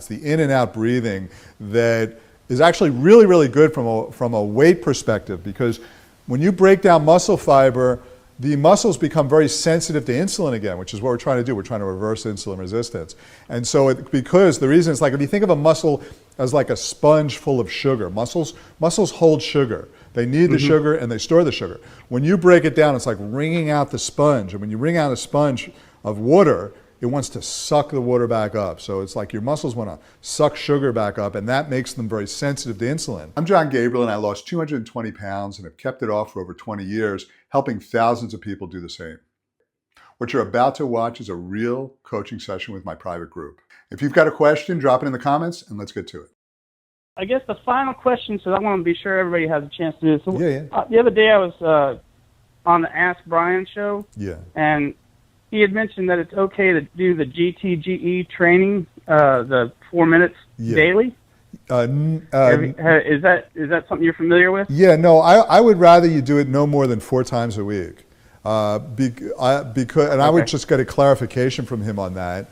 It's the in and out breathing that is actually really, really good from a weight perspective, because when you break down muscle fiber, the muscles become very sensitive to insulin again, which is what we're trying to do. We're trying to reverse insulin resistance. And so because the reason is, like, if you think of a muscle as like a sponge full of sugar, muscles hold sugar. They need the sugar and they store the sugar. When you break it down, it's like wringing out the sponge. And when you wring out a sponge of water, it wants to suck the water back up. So it's like your muscles want to suck sugar back up, and that makes them very sensitive to insulin. I'm Jon Gabriel, and I lost 220 pounds and have kept it off for over 20 years, helping thousands of people do the same. What you're about to watch is a real coaching session with my private group. If you've got a question, drop it in the comments and let's get to it. I guess the final question, so I want to be sure everybody has a chance to do this. So, Yeah. The other day I was on the Ask Brian show, and he had mentioned that it's okay to do the GTGE training, the 4 minutes daily. Is that something you're familiar with? Yeah, no, I would rather you do it no more than 4 times a week. I would just get a clarification from him on that,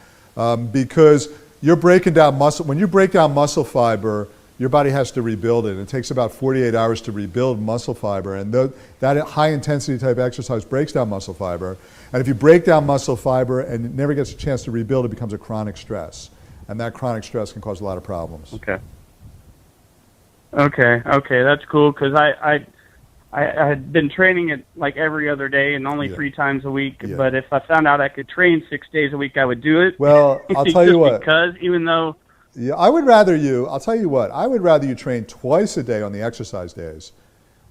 because you're breaking down muscle. When you break down muscle fiber, your body has to rebuild it. It takes about 48 hours to rebuild muscle fiber, and that high intensity type exercise breaks down muscle fiber. And if you break down muscle fiber and it never gets a chance to rebuild, it becomes a chronic stress, and that chronic stress can cause a lot of problems. Okay, that's cool, because I had been training it like every other day and only 3 times a week. But if I found out I could train 6 days a week, I would do it. Well, I'll tell you what. Because even though. Yeah, I'll tell you what, I would rather you train twice a day on the exercise days.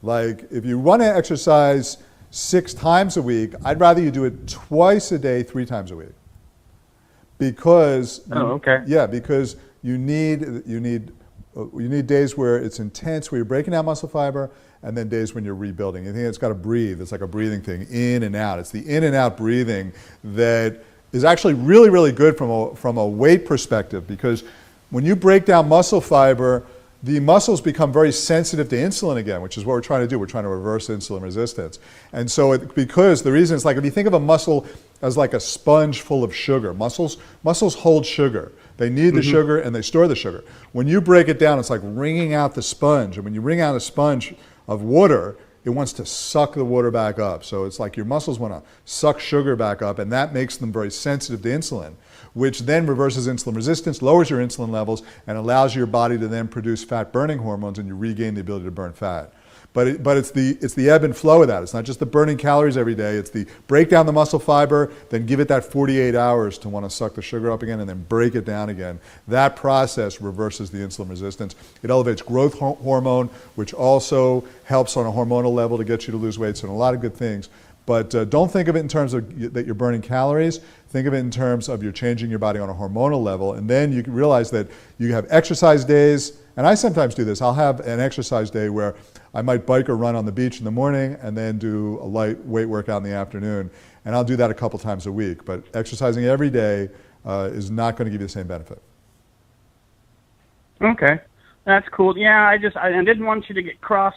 Like, if you want to exercise 6 times a week, I'd rather you do it twice a day, 3 times a week. Because because you need days where it's intense, where you're breaking down muscle fiber, and then days when you're rebuilding. I think it's got to breathe. It's like a breathing thing, in and out. It's the in and out breathing that is actually really, really good from a weight perspective, because when you break down muscle fiber, the muscles become very sensitive to insulin again, which is what we're trying to do. We're trying to reverse insulin resistance. And so because the reason is, like, if you think of a muscle as like a sponge full of sugar, muscles hold sugar. They need the sugar and they store the sugar. When you break it down, it's like wringing out the sponge. And when you wring out a sponge of water, it wants to suck the water back up. So it's like your muscles want to suck sugar back up, and that makes them very sensitive to insulin, which then reverses insulin resistance, lowers your insulin levels, and allows your body to then produce fat-burning hormones, and you regain the ability to burn fat. But it's the ebb and flow of that. It's not just the burning calories every day. It's the break down the muscle fiber, then give it that 48 hours to want to suck the sugar up again, and then break it down again. That process reverses the insulin resistance. It elevates growth hormone, which also helps on a hormonal level to get you to lose weight. So a lot of good things. But don't think of it in terms of that you're burning calories. Think of it in terms of you're changing your body on a hormonal level. And then you can realize that you have exercise days. And I sometimes do this. I'll have an exercise day where I might bike or run on the beach in the morning and then do a light weight workout in the afternoon. And I'll do that a couple times a week. But exercising every day is not going to give you the same benefit. Okay. That's cool. Yeah, I didn't want you to get cross.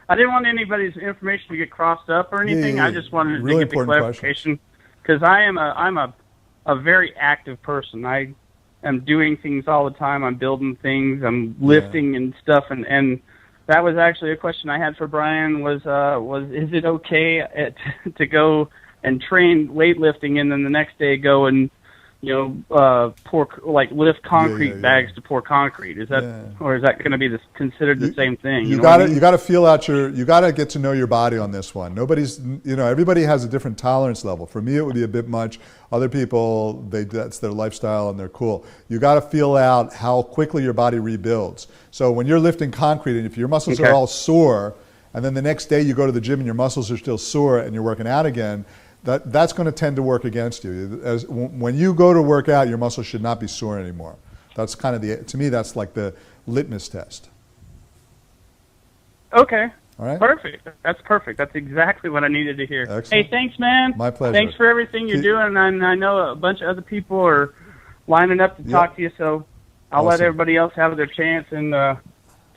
I didn't want anybody's information to get crossed up or anything. I just wanted to get the clarification, because I'm a very active person. I am doing things all the time. I'm building things. I'm lifting and stuff. And that was actually a question I had for Brian. Was is it okay to go and train weightlifting and then the next day go and lift concrete bags to pour concrete? Is that or is that going to be considered the same thing? You got to feel out you got to get to know your body on this one. Everybody has a different tolerance level. For me, it would be a bit much. Other people, that's their lifestyle and they're cool. You got to feel out how quickly your body rebuilds. So when you're lifting concrete, and if your muscles are all sore, and then the next day you go to the gym and your muscles are still sore and you're working out again, that's going to tend to work against you. When you go to work out, your muscles should not be sore anymore. That's kind of to me, that's like the litmus test. Okay. All right. Perfect. That's perfect. That's exactly what I needed to hear. Excellent. Hey, thanks, man. My pleasure. Thanks for everything you're doing. And I know a bunch of other people are lining up to talk to you, so I'll let everybody else have their chance. And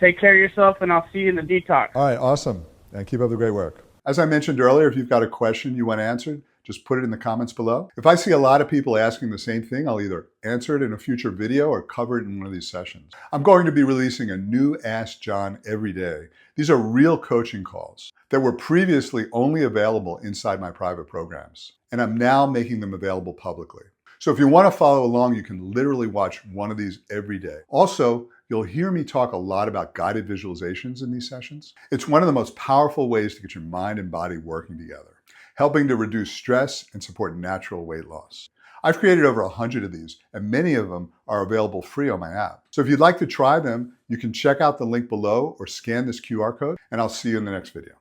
take care of yourself, and I'll see you in the detox. All right. Awesome. And keep up the great work. As I mentioned earlier, if you've got a question you want answered, just put it in the comments below. If I see a lot of people asking the same thing, I'll either answer it in a future video or cover it in one of these sessions. I'm going to be releasing a new Ask Jon every day. These are real coaching calls that were previously only available inside my private programs, and I'm now making them available publicly. So if you want to follow along, you can literally watch one of these every day. Also, you'll hear me talk a lot about guided visualizations in these sessions. It's one of the most powerful ways to get your mind and body working together, helping to reduce stress and support natural weight loss. I've created over 100 of these, and many of them are available free on my app. So if you'd like to try them, you can check out the link below or scan this QR code, and I'll see you in the next video.